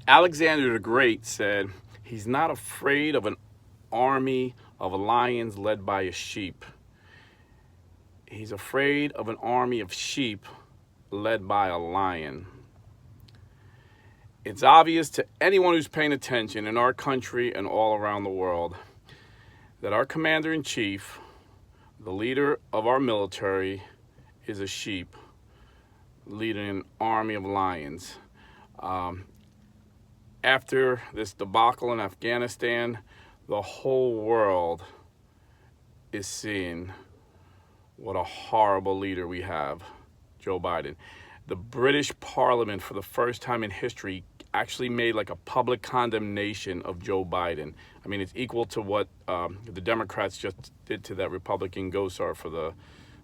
Alexander the Great said he's not afraid of an army of lions led by a sheep. He's afraid of an army of sheep led by a lion. It's obvious to anyone who's paying attention in our country and all around the world that our commander-in-chief, the leader of our military, is a sheep leading an army of lions. After this debacle in Afghanistan, the whole world is seeing what a horrible leader we have, Joe Biden. The British Parliament, for the first time in history, actually made like a public condemnation of Joe Biden. I mean, it's equal to what the Democrats just did to that Republican Gosar for the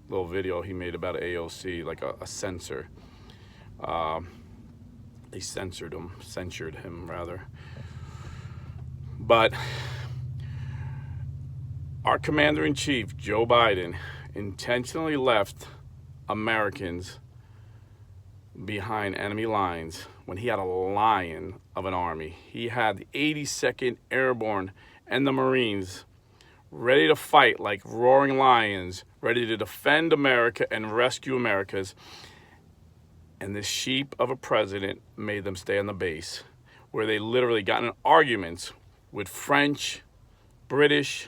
little video he made about AOC, like a censor. They censured him rather. But our commander-in-chief, Joe Biden, intentionally left Americans behind enemy lines when he had a lion of an army. He had the 82nd Airborne and the Marines ready to fight like roaring lions, ready to defend America and rescue Americas. And this sheep of a president made them stay on the base, where they literally got in arguments with French, British,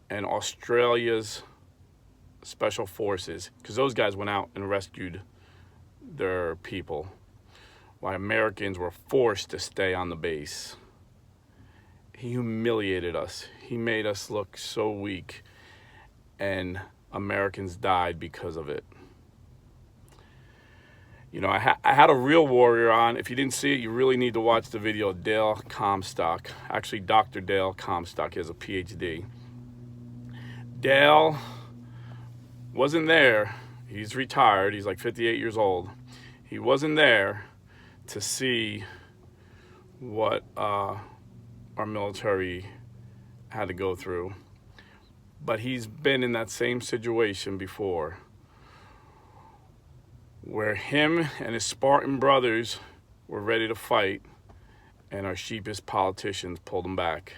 and Australia's special forces, because those guys went out and rescued their people, while Americans were forced to stay on the base. He humiliated us. He made us look so weak, and Americans died because of it. You know, I had a real warrior on. If you didn't see it, you really need to watch the video. Dale Comstock. Actually, Dr. Dale Comstock. He has a PhD. Dale wasn't there. He's retired. He's like 58 years old. He wasn't there to see what our military had to go through. But he's been in that same situation before, where him and his Spartan brothers were ready to fight, and our sheepish politicians pulled them back.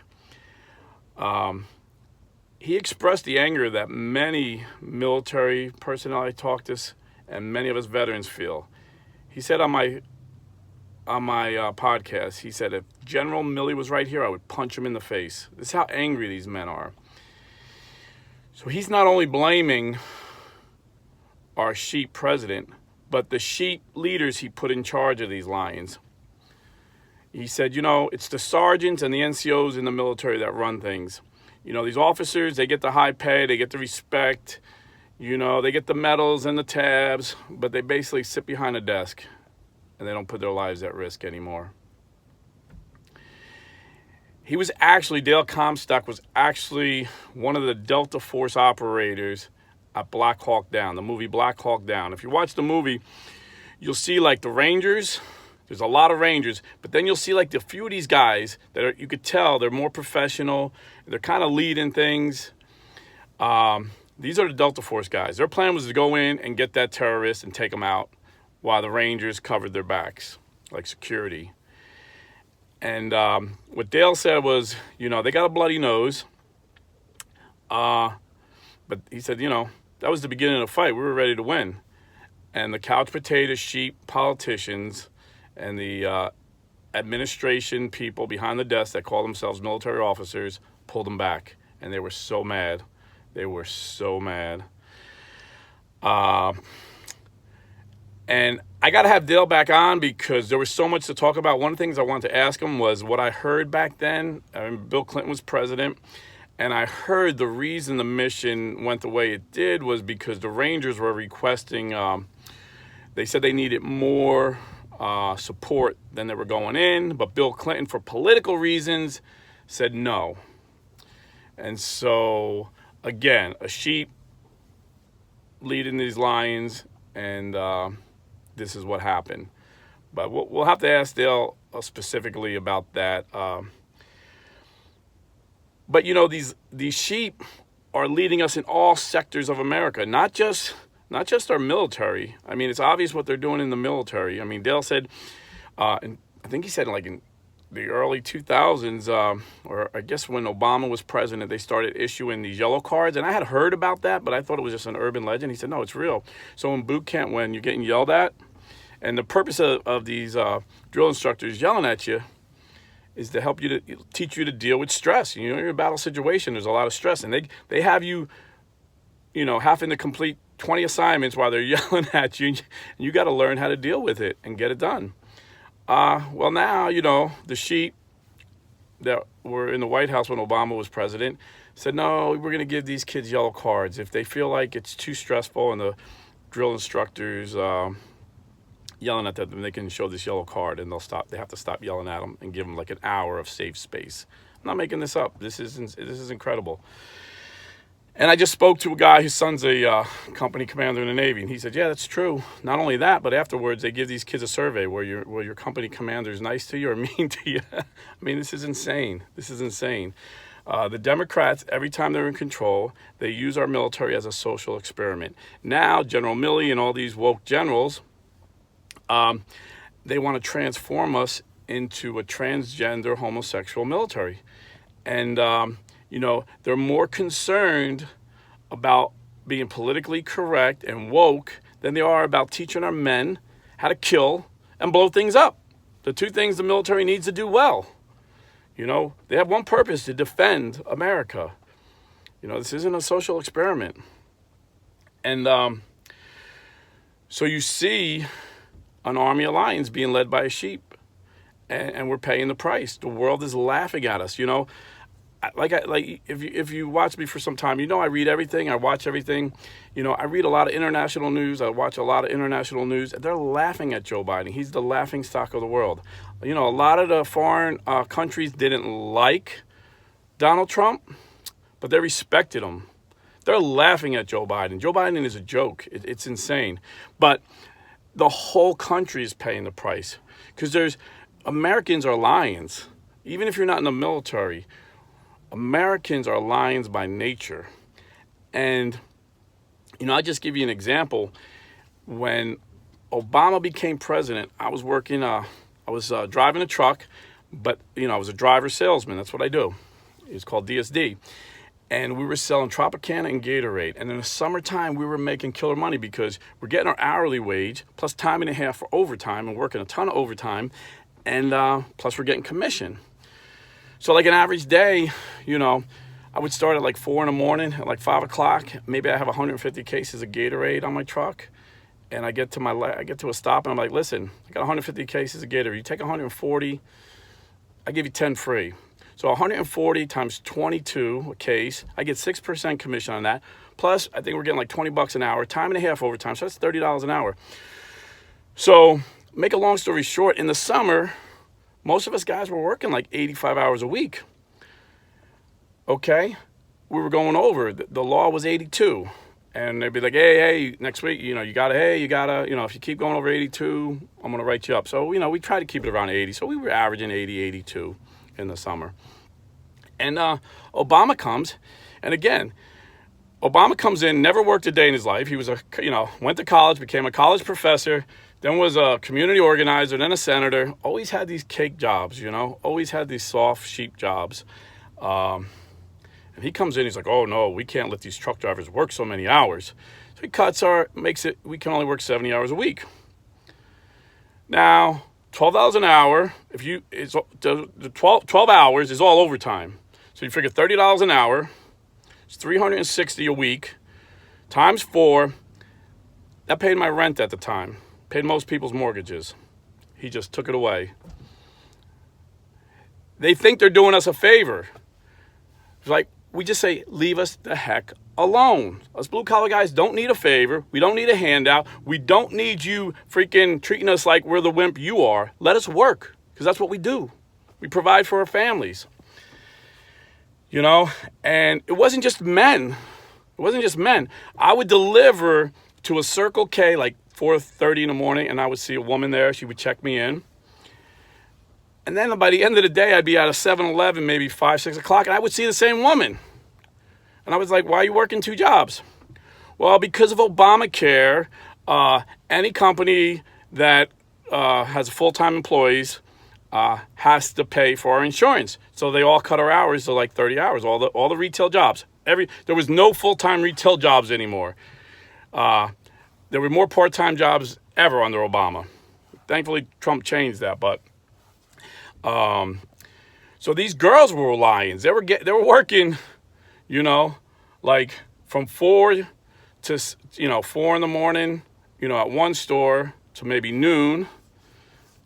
He expressed the anger that many military personnel I talked to and many of us veterans feel. He said on my podcast, he said, if General Milley was right here, I would punch him in the face. This is how angry these men are. So he's not only blaming our sheep president, but the sheep leaders he put in charge of these lions. He said, you know, it's the sergeants and the NCOs in the military that run things. You know, these officers, they get the high pay, they get the respect, you know, they get the medals and the tabs, but they basically sit behind a desk and they don't put their lives at risk anymore. He was actually, Dale Comstock was actually one of the Delta Force operators at Black Hawk Down, the movie Black Hawk Down. If you watch the movie, you'll see like the Rangers. There's a lot of Rangers, but then you'll see like the few of these guys that are, you could tell they're more professional. They're kind of leading things. These are the Delta Force guys. Their plan was to go in and get that terrorist and take them out while the Rangers covered their backs, like security. And what Dale said was, you know, they got a bloody nose. But he said, you know, that was the beginning of the fight. We were ready to win. And the couch potato sheep politicians and the administration people behind the desk that call themselves military officers pulled them back. And they were so mad. They were so mad. And I got to have Dale back on because there was so much to talk about. One of the things I wanted to ask him was what I heard back then. Bill Clinton was president. And I heard the reason the mission went the way it did was because the Rangers were requesting, they said they needed more support than they were going in. But Bill Clinton, for political reasons, said no. And so, again, a sheep leading these lions, and this is what happened. But we'll have to ask Dale specifically about that. But, you know, these sheep are leading us in all sectors of America, not just our military. I mean, it's obvious what they're doing in the military. I mean, Dale said I think he said like in the early 2000s, or I guess when Obama was president, they started issuing these yellow cards. And I had heard about that, but I thought it was just an urban legend. He said, no, it's real. So in boot camp, when you're getting yelled at, and the purpose of these drill instructors yelling at you is to help you to teach you to deal with stress. You know, you're in a battle situation, there's a lot of stress. And they have you, you know, having to complete 20 assignments while they're yelling at you. And you got to learn how to deal with it and get it done. Well, now, you know, the sheep that were in the White House when Obama was president said, no, we're going to give these kids yellow cards. If they feel like it's too stressful and the drill instructors yelling at them, they can show this yellow card and they'll stop. They have to stop yelling at them and give them like an hour of safe space. I'm not making this up. This is incredible. And I just spoke to a guy whose son's a company commander in the Navy, and he said, yeah, that's true. Not only that, but afterwards they give these kids a survey where your company commander is nice to you or mean to you. I mean, this is insane. This is insane. The Democrats, every time they're in control, they use our military as a social experiment. Now, General Milley and all these woke generals, they want to transform us into a transgender homosexual military. And you know, they're more concerned about being politically correct and woke than they are about teaching our men how to kill and blow things up. The two things the military needs to do well. You know, they have one purpose: to defend America. You know, this isn't a social experiment. And so you see an army of lions being led by a sheep, and we're paying the price. The world is laughing at us, you know. If you watch me for some time, you know I read everything, I watch everything. You know, I read a lot of international news, I watch a lot of international news. They're laughing at Joe Biden. He's the laughing stock of the world. You know, a lot of the foreign countries didn't like Donald Trump, but they respected him. They're laughing at Joe Biden. Joe Biden is a joke. It's insane. But the whole country is paying the price, because Americans are lions. Even if you're not in the military, Americans are lions by nature. And, you know, I'll just give you an example. When Obama became president, I was working, I was driving a truck, but, you know, I was a driver salesman. That's what I do. It's called DSD. And we were selling Tropicana and Gatorade. And in the summertime, we were making killer money because we're getting our hourly wage plus time and a half for overtime and working a ton of overtime. And plus we're getting commission. So like an average day, you know, I would start at like 4 in the morning, at like 5 o'clock. Maybe I have 150 cases of Gatorade on my truck. And I get to a stop and I'm like, listen, I got 150 cases of Gatorade. You take 140, I give you 10 free. So 140 times 22 a case, I get 6% commission on that. Plus, I think we're getting like $20 an hour, time and a half overtime. So that's $30 an hour. So make a long story short, in the summer, most of us guys were working like 85 hours a week. Okay? We were going over. The law was 82. And they'd be like, hey, next week, you know, you gotta, if you keep going over 82, I'm gonna write you up. So, you know, we try to keep it around 80. So we were averaging 80, 82 in the summer. And Obama comes, and again, Obama comes in, never worked a day in his life. He was went to college, became a college professor, then was a community organizer, then a senator. Always had these cake jobs, you know, always had these soft sheep jobs. And he comes in, he's like, oh no, we can't let these truck drivers work so many hours. So he we can only work 70 hours a week. Now, $12 an hour, the 12 hours is all overtime. So you figure $30 an hour, it's $360 a week, times 4. That paid my rent at the time, paid most people's mortgages. He just took it away. They think they're doing us a favor. It's like, we just say, leave us the heck alone. Us blue collar guys don't need a favor. We don't need a handout. We don't need you freaking treating us like we're the wimp you are. Let us work, because that's what we do. We provide for our families. You know, and it wasn't just men. It wasn't just men. I would deliver to a Circle K like 4:30 in the morning, and I would see a woman there. She would check me in. And then by the end of the day, I'd be at a 7-Eleven, maybe 5, 6 o'clock, and I would see the same woman. And I was like, why are you working 2 jobs? Well, because of Obamacare, any company that has full-time employees, has to pay for our insurance. So they all cut our hours to like 30 hours, all the retail jobs. There was no full-time retail jobs anymore. There were more part-time jobs ever under Obama. Thankfully, Trump changed that, but so these girls were lions. They were working, like from 4 to 4 in the morning, at one store to maybe noon,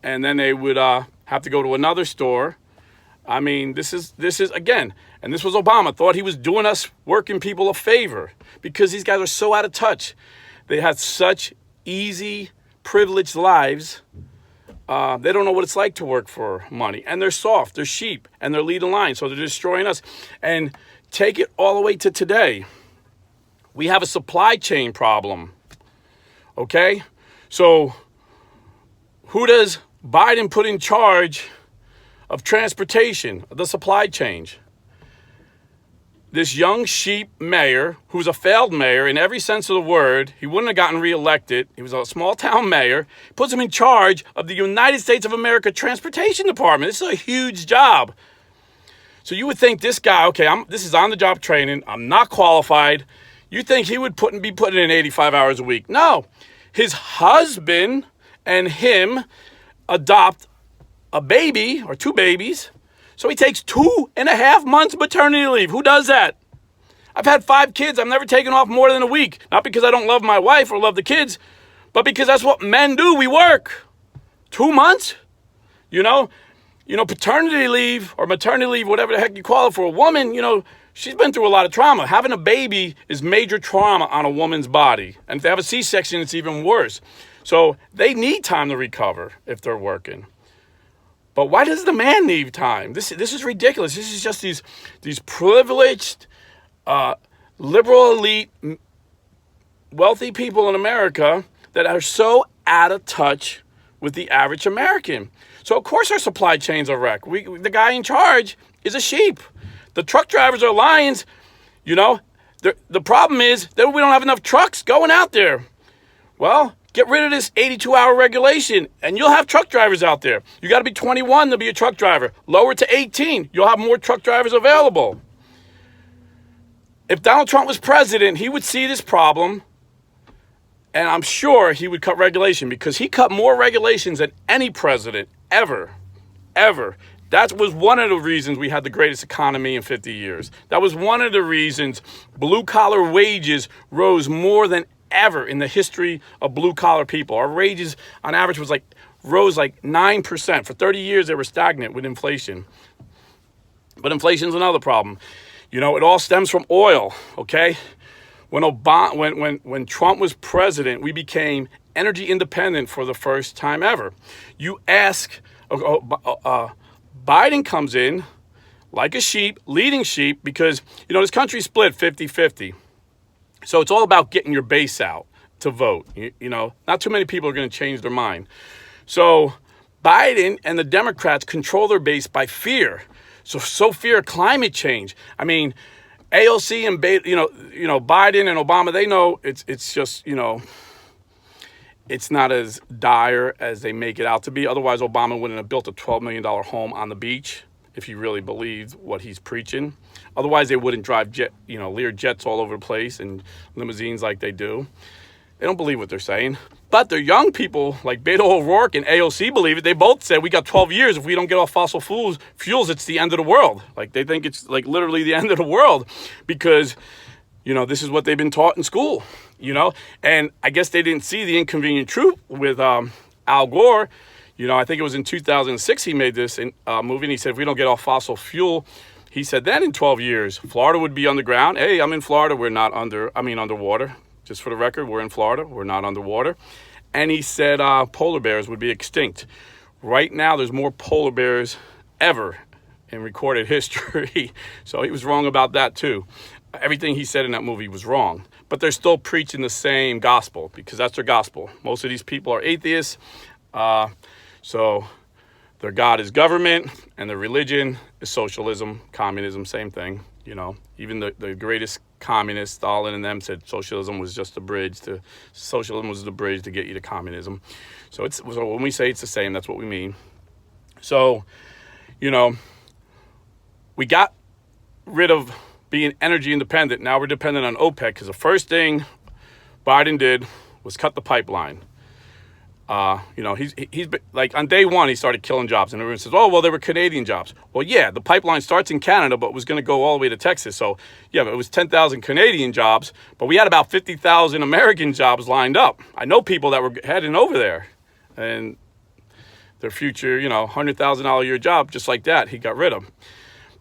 and then they would have to go to another store. I mean, this is again, and this was Obama, thought he was doing us working people a favor because these guys are so out of touch. They had such easy, privileged lives. They don't know what it's like to work for money. And they're soft, they're sheep, and they're leading line, so they're destroying us. And take it all the way to today. We have a supply chain problem, okay? So who does Biden put in charge of transportation, the supply chain? This young sheep mayor, who's a failed mayor in every sense of the word. He wouldn't have gotten reelected. He was a small town mayor. Puts him in charge of the United States of America Transportation Department. This is a huge job. So you would think this guy, okay, this is on-the-job training. I'm not qualified. You think he would be putting in 85 hours a week. No. His husband and him adopt a baby or 2 babies. So he takes 2.5 months maternity leave. Who does that? I've had 5 kids. I've never taken off more than a week. Not because I don't love my wife or love the kids, but because that's what men do. We work. 2 months? Paternity leave or maternity leave, whatever the heck you call it, for a woman, she's been through a lot of trauma. Having a baby is major trauma on a woman's body. And if they have a C-section, it's even worse. So they need time to recover if they're working. But why does the man need time? This is ridiculous. This is just these privileged, liberal elite, wealthy people in America that are so out of touch with the average American. So of course our supply chains are wrecked. The guy in charge is a sheep. The truck drivers are lions. The problem is that we don't have enough trucks going out there. Well, get rid of this 82-hour regulation, and you'll have truck drivers out there. You got to be 21 to be a truck driver. Lower it to 18. You'll have more truck drivers available. If Donald Trump was president, he would see this problem, and I'm sure he would cut regulation because he cut more regulations than any president ever. That was one of the reasons we had the greatest economy in 50 years. That was one of the reasons blue-collar wages rose more than ever in the history of blue-collar people. Our wages, on average, rose like 9%. For 30 years, they were stagnant with inflation. But inflation's another problem. It all stems from oil, okay? When Trump was president, we became energy independent for the first time ever. You ask, Biden comes in like a sheep, leading sheep, because, this country's split 50-50. So it's all about getting your base out to vote. Not too many people are going to change their mind. So Biden and the Democrats control their base by fear. So fear of climate change. I mean, AOC and Biden and Obama, they know it's just, it's not as dire as they make it out to be. Otherwise, Obama wouldn't have built a $12 million home on the beach if he really believed what he's preaching. Otherwise, they wouldn't drive Lear jets all over the place and limousines like they do. They don't believe what they're saying. But their young people like Beto O'Rourke and AOC believe it. They both said we got 12 years. If we don't get off fossil fuels, it's the end of the world. Like they think it's like literally the end of the world because, this is what they've been taught in school, And I guess they didn't see the inconvenient truth with Al Gore. I think it was in 2006 he made this movie, and he said, if we don't get off fossil fuel, he said then in 12 years, Florida would be underground. Hey, I'm in Florida. We're not underwater. Just for the record, we're in Florida. We're not underwater. And he said polar bears would be extinct. Right now, there's more polar bears ever in recorded history. So he was wrong about that, too. Everything he said in that movie was wrong. But they're still preaching the same gospel because that's their gospel. Most of these people are atheists. So their God is government and their religion is socialism, communism, same thing. Even the greatest communists, Stalin and them, said socialism was just a bridge to socialism was the bridge to get you to communism. So when we say it's the same, that's what we mean. So, you know, we got rid of being energy independent. Now we're dependent on OPEC because the first thing Biden did was cut the pipeline. He's been, like, on day one, he started killing jobs. And everyone says, oh, well, they were Canadian jobs. Well, yeah, the pipeline starts in Canada, but was going to go all the way to Texas. So, yeah, it was 10,000 Canadian jobs, but we had about 50,000 American jobs lined up. I know people that were heading over there. And their future, $100,000 a year job, just like that, he got rid of.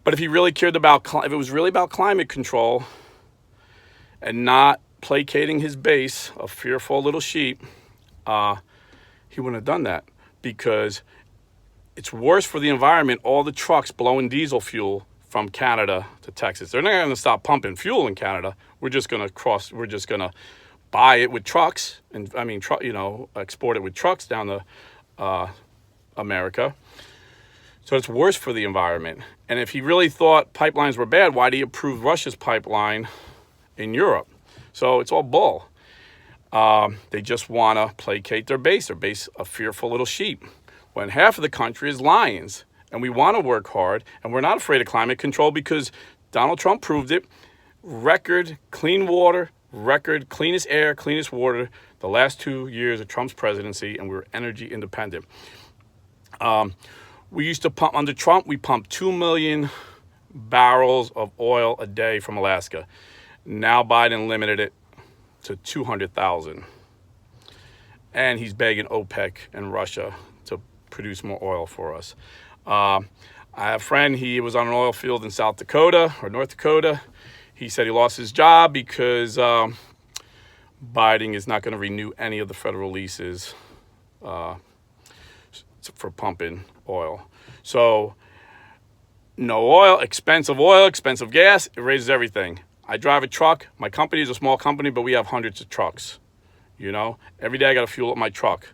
But if he really cared about, if it was really about climate control and not placating his base of fearful little sheep, he wouldn't have done that, because it's worse for the environment, all the trucks blowing diesel fuel from Canada to Texas. They're not going to stop pumping fuel in Canada. We're just going to buy it with trucks and export it with trucks down to America. So it's worse for the environment. And if he really thought pipelines were bad, why did he approve Russia's pipeline in Europe? So it's all bull. They just want to placate their base of fearful little sheep, when half of the country is lions. And we want to work hard, and we're not afraid of climate control because Donald Trump proved it. Record clean water, record cleanest air, cleanest water the last 2 years of Trump's presidency, and we were energy independent. We used to pump, under Trump, we pumped 2 million barrels of oil a day from Alaska. Now Biden limited it to 200,000. And he's begging OPEC and Russia to produce more oil for us. I have a friend, he was on an oil field in South Dakota or North Dakota. He said he lost his job because Biden is not going to renew any of the federal leases for pumping oil. So no oil, expensive gas, it raises everything. I drive a truck. My company is a small company, but we have hundreds of trucks. Every day I got to fuel up my truck.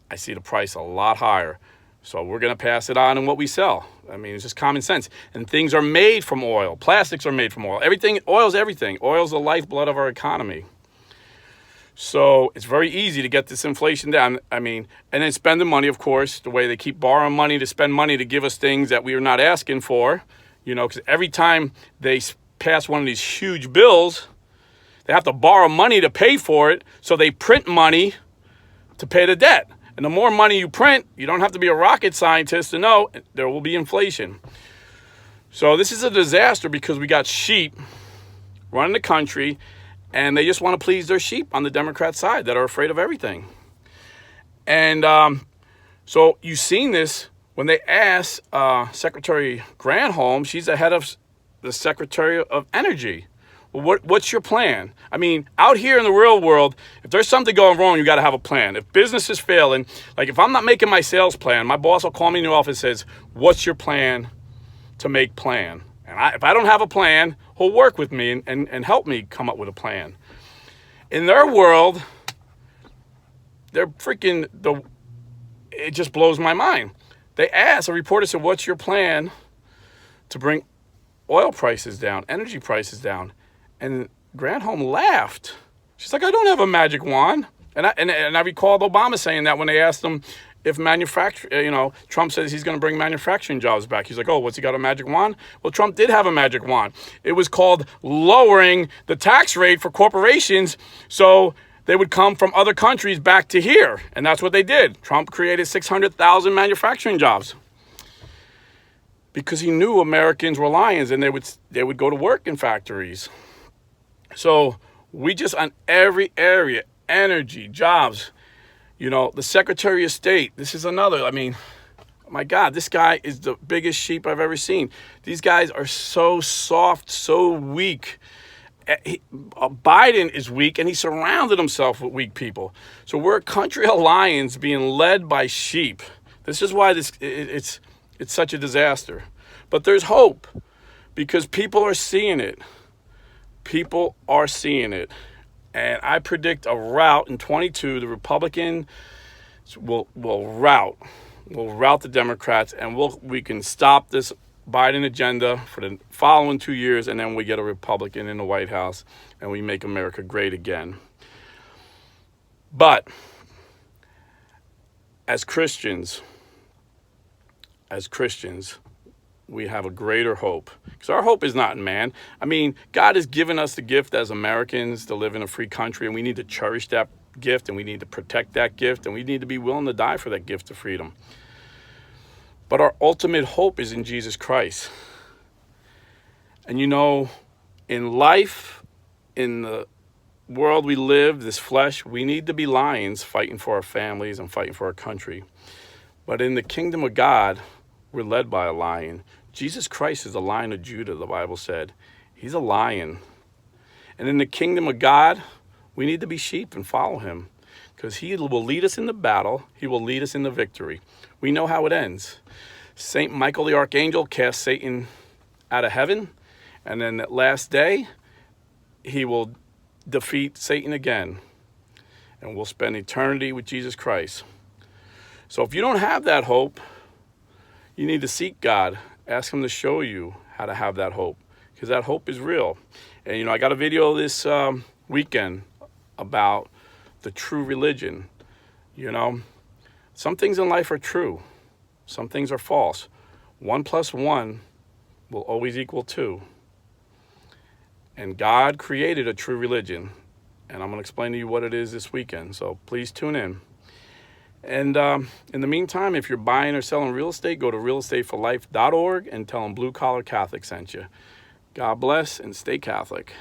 I see the price a lot higher. So we're going to pass it on in what we sell. I mean, it's just common sense. And things are made from oil. Plastics are made from oil. Oil's everything. Oil's the lifeblood of our economy. So it's very easy to get this inflation down. I mean, and then spend the money, of course, the way they keep borrowing money to spend money to give us things that we are not asking for. Because every time they pass one of these huge bills, they have to borrow money to pay for it, so they print money to pay the debt. And the more money you print, you don't have to be a rocket scientist to know there will be inflation. So this is a disaster because we got sheep running the country, and they just want to please their sheep on the Democrat side that are afraid of everything. And so you've seen this when they asked Secretary Granholm, she's the head of the Secretary of Energy. Well, what's your plan? I mean, out here in the real world, if there's something going wrong, you got to have a plan. If business is failing, like if I'm not making my sales plan, my boss will call me in the office and says, what's your plan to make plan? And if I don't have a plan, he'll work with me and help me come up with a plan. In their world, it just blows my mind. They asked, a reporter said, what's your plan to bring oil prices down, energy prices down? And Granholm laughed. She's like, I don't have a magic wand. And I recalled Obama saying that when they asked him if Trump says he's going to bring manufacturing jobs back. He's like, oh, what's he got, a magic wand? Well, Trump did have a magic wand. It was called lowering the tax rate for corporations so they would come from other countries back to here. And that's what they did. Trump created 600,000 manufacturing jobs because he knew Americans were lions and they would go to work in factories. So we just, on every area, energy, jobs, the Secretary of State, this is another, I mean, my God, this guy is the biggest sheep I've ever seen. These guys are so soft, so weak. Biden is weak, and he surrounded himself with weak people. So we're a country of lions being led by sheep. This is why it's such a disaster. But there's hope because people are seeing it. People are seeing it. And I predict a rout in 22. The Republicans will rout the Democrats, and we can stop this Biden agenda for the following 2 years, and then we get a Republican in the White House, and we make America great again. But as Christians, as Christians, we have a greater hope. Because our hope is not in man. I mean, God has given us the gift as Americans to live in a free country, and we need to cherish that gift, and we need to protect that gift, and we need to be willing to die for that gift of freedom. But our ultimate hope is in Jesus Christ. And you know, in life, in the world we live, this flesh, we need to be lions fighting for our families and fighting for our country. But in the kingdom of God, we're led by a lion. Jesus Christ is the Lion of Judah, the Bible said. He's a lion. And in the kingdom of God, we need to be sheep and follow him, because he will lead us in the battle. He will lead us in the victory. We know how it ends. Saint Michael the Archangel cast Satan out of heaven, and then that last day, he will defeat Satan again, and we'll spend eternity with Jesus Christ. So if you don't have that hope, you need to seek God. Ask him to show you how to have that hope, because that hope is real. And, you know, I got a video this weekend about the true religion. You know, some things in life are true. Some things are false. 1 + 1 will always equal 2. And God created a true religion. And I'm going to explain to you what it is this weekend. So please tune in. And in the meantime, if you're buying or selling real estate, go to realestateforlife.org and tell them Blue Collar Catholic sent you. God bless and stay Catholic.